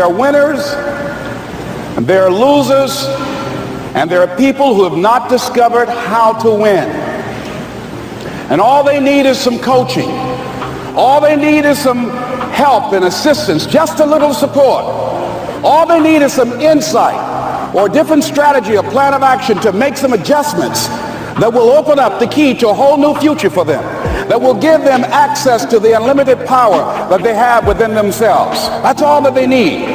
are winners, and there are losers, and there are people who have not discovered how to win. And all they need is some coaching. All they need is some help and assistance, just a little support. All they need is some insight or a different strategy, a plan of action to make some adjustments that will open up the key to a whole new future for them, that will give them access to the unlimited power that they have within themselves. That's all that they need.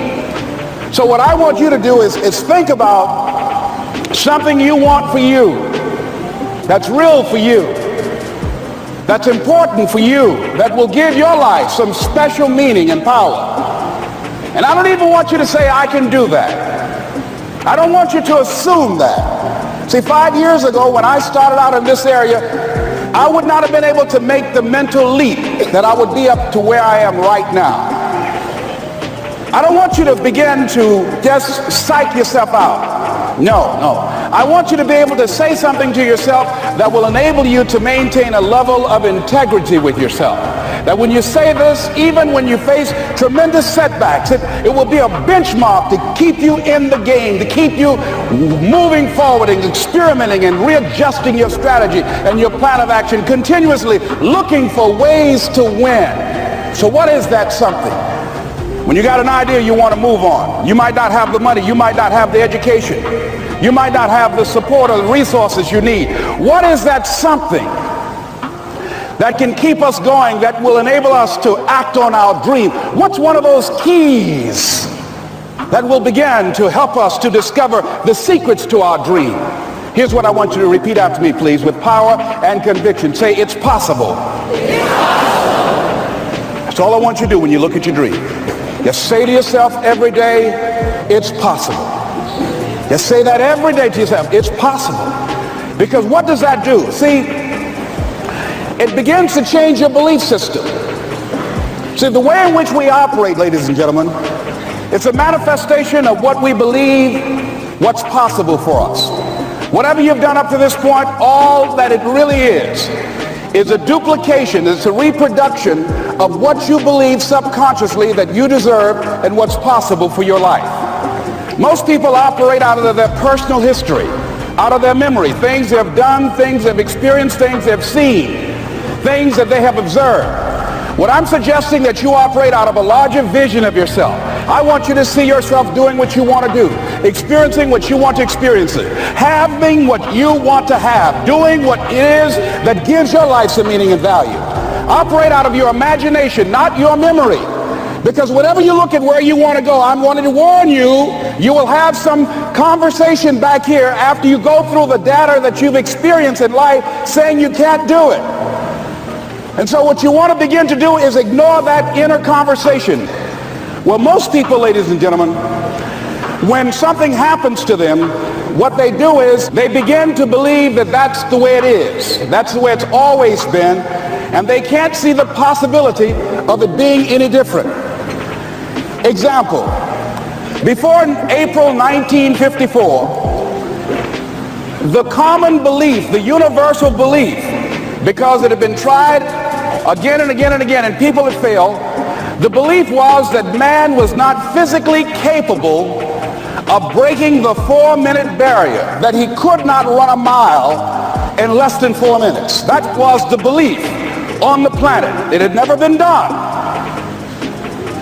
So what I want you to do is think about something you want for you, that's real for you, that's important for you, that will give your life some special meaning and power. And I don't even want you to say, I can do that. I don't want you to assume that. See, 5 years ago when I started out in this area, I would not have been able to make the mental leap that I would be up to where I am right now. I don't want you to begin to just psych yourself out. No. I want you to be able to say something to yourself that will enable you to maintain a level of integrity with yourself. That when you say this, even when you face tremendous setbacks, it will be a benchmark to keep you in the game, to keep you moving forward and experimenting and readjusting your strategy and your plan of action, continuously looking for ways to win. So what is that something? When you got an idea you want to move on, you might not have the money, you might not have the education, you might not have the support or the resources you need. What is that something that can keep us going, that will enable us to act on our dream? What's one of those keys that will begin to help us to discover the secrets to our dream? Here's what I want you to repeat after me, please, with power and conviction. Say, it's possible. It's possible. That's all I want you to do when you look at your dream. Just say to yourself every day, it's possible. Just say that every day to yourself, it's possible. Because what does that do? See, it begins to change your belief system. See, the way in which we operate, ladies and gentlemen, it's a manifestation of what we believe, what's possible for us. Whatever you've done up to this point, all that it really is a duplication, it's a reproduction of what you believe subconsciously that you deserve and what's possible for your life. Most people operate out of their personal history, out of their memory, things they have done, things they've experienced, things they've seen, things that they have observed. What I'm suggesting that you operate out of a larger vision of yourself. I want you to see yourself doing what you want to do, experiencing what you want to experience, having what you want to have, doing what it is that gives your life some meaning and value. Operate out of your imagination, not your memory. Because whenever you look at where you want to go, I'm wanting to warn you, you will have some conversation back here after you go through the data that you've experienced in life saying you can't do it. And so what you want to begin to do is ignore that inner conversation. Well, most people, ladies and gentlemen, when something happens to them, what they do is they begin to believe that that's the way it is. That's the way it's always been. And they can't see the possibility of it being any different. Example, before April 1954, the common belief, the universal belief, because it had been tried again and again and again and people had failed, the belief was that man was not physically capable of breaking the 4-minute barrier, that he could not run a mile in less than 4 minutes. That was the belief on the planet. It had never been done.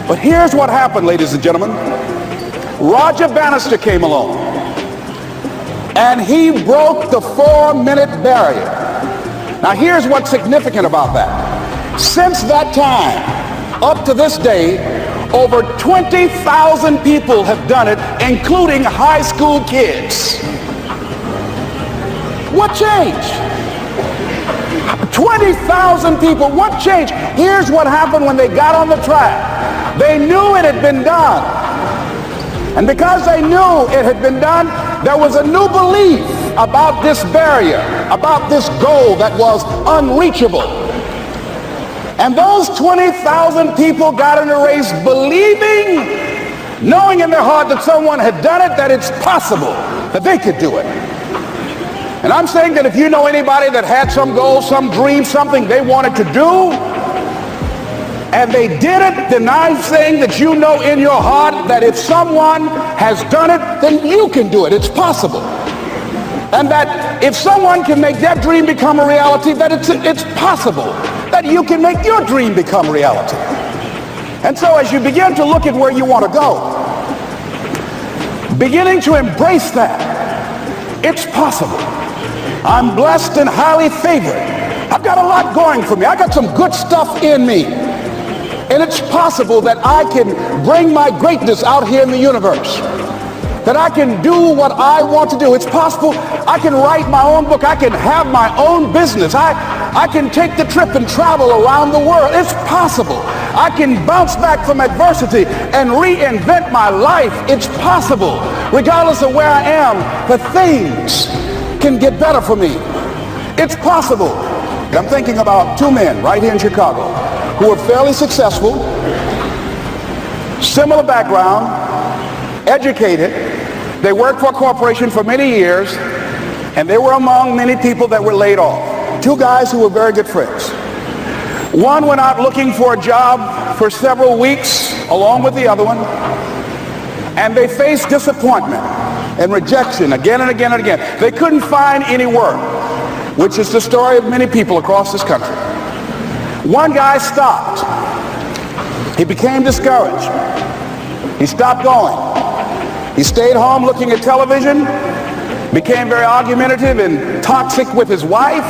But here's what happened, ladies and gentlemen. Roger Bannister came along and he broke the 4-minute barrier. Now here's what's significant about that. Since that time, up to this day, over 20,000 people have done it, including high school kids. What changed? 20,000 people, what changed? Here's what happened when they got on the track. They knew it had been done. And because they knew it had been done, there was a new belief about this barrier, about this goal that was unreachable. And those 20,000 people got in a race believing, knowing in their heart that someone had done it, that it's possible, that they could do it. And I'm saying that if you know anybody that had some goal, some dream, something they wanted to do, And they didn't deny saying that you know in your heart that if someone has done it, then you can do it. It's possible. And that if someone can make their dream become a reality, that it's possible that you can make your dream become reality. And so as you begin to look at where you want to go, beginning to embrace that, it's possible. I'm blessed and highly favored. I've got a lot going for me. I got some good stuff in me. And it's possible that I can bring my greatness out here in the universe. That I can do what I want to do. It's possible I can write my own book. I can have my own business. I can take the trip and travel around the world. It's possible. I can bounce back from adversity and reinvent my life. It's possible. Regardless of where I am, the things can get better for me. It's possible. I'm thinking about two men right here in Chicago who are fairly successful, similar background, educated. They worked for a corporation for many years, and they were among many people that were laid off. Two guys who were very good friends. One went out looking for a job for several weeks along with the other one, and they faced disappointment and rejection again and again and again. They couldn't find any work, which is the story of many people across this country. One guy stopped. He became discouraged. He stopped going. He stayed home looking at television, became very argumentative and toxic with his wife,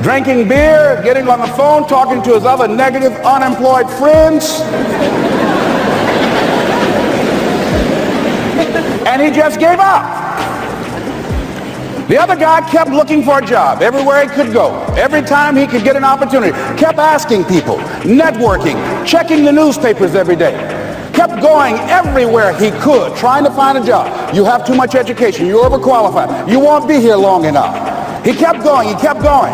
drinking beer, getting on the phone, talking to his other negative, unemployed friends. And he just gave up. The other guy kept looking for a job everywhere he could go. Every time he could get an opportunity, kept asking people, networking, checking the newspapers every day. Kept going everywhere he could, trying to find a job. You have too much education. You're overqualified. You won't be here long enough. He kept going. He kept going.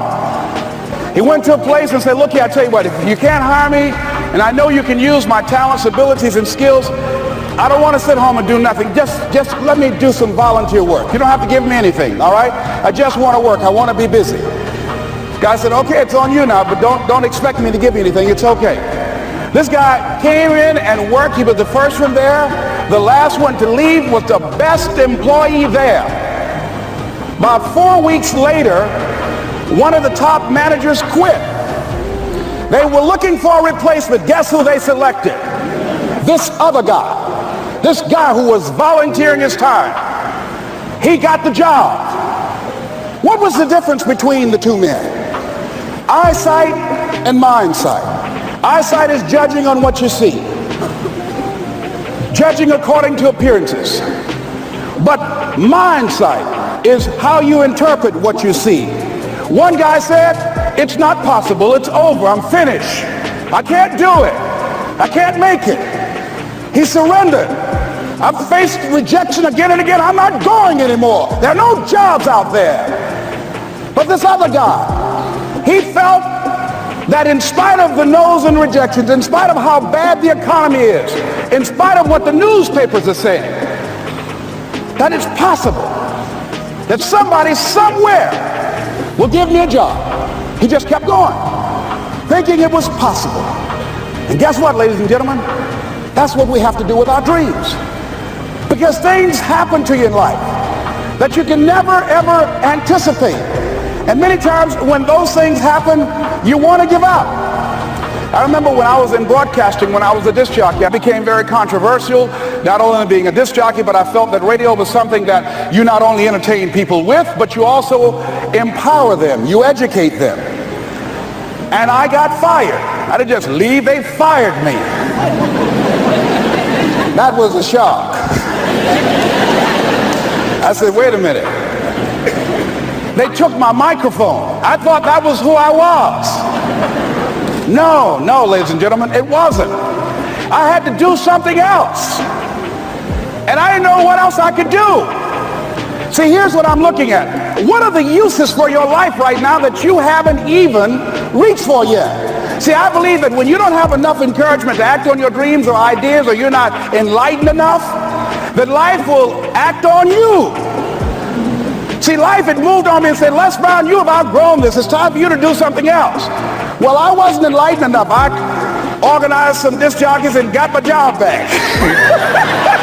He went to a place and said, look here, I tell you what, if you can't hire me, and I know you can use my talents, abilities, and skills, I don't want to sit home and do nothing. Just let me do some volunteer work. You don't have to give me anything, all right? I just want to work. I want to be busy. Guy said, okay, it's on you now, but don't expect me to give you anything. It's okay. This guy came in and worked. He was the first one there. The last one to leave was the best employee there. About 4 weeks later, one of the top managers quit. They were looking for a replacement. Guess who they selected? This other guy. This guy who was volunteering his time. He got the job. What was the difference between the two men? Eyesight and mindsight. Eyesight is judging on what you see. Judging according to appearances. But mindsight is how you interpret what you see. One guy said, it's not possible, it's over, I'm finished. I can't do it. I can't make it. He surrendered. I've faced rejection again and again. I'm not going anymore. There are no jobs out there. But this other guy, he felt that in spite of the no's and rejections, in spite of how bad the economy is, in spite of what the newspapers are saying, that it's possible that somebody somewhere will give me a job. He just kept going, thinking it was possible. And guess what, ladies and gentlemen? That's what we have to do with our dreams. Because things happen to you in life that you can never, ever anticipate. And many times when those things happen, you want to give up. I remember when I was in broadcasting, when I was a disc jockey, I became very controversial, not only being a disc jockey, but I felt that radio was something that you not only entertain people with, but you also empower them, you educate them. And I got fired. I didn't just leave, they fired me. That was a shock. I said, wait a minute. They took my microphone. I thought that was who I was. No, ladies and gentlemen, it wasn't. I had to do something else. And I didn't know what else I could do. See, here's what I'm looking at. What are the uses for your life right now that you haven't even reached for yet? See, I believe that when you don't have enough encouragement to act on your dreams or ideas, or you're not enlightened enough, that life will act on you. See, life had moved on me and said, Les Brown, you have outgrown this. It's time for you to do something else. Well, I wasn't enlightened enough. organized some disc jockeys and got my job back.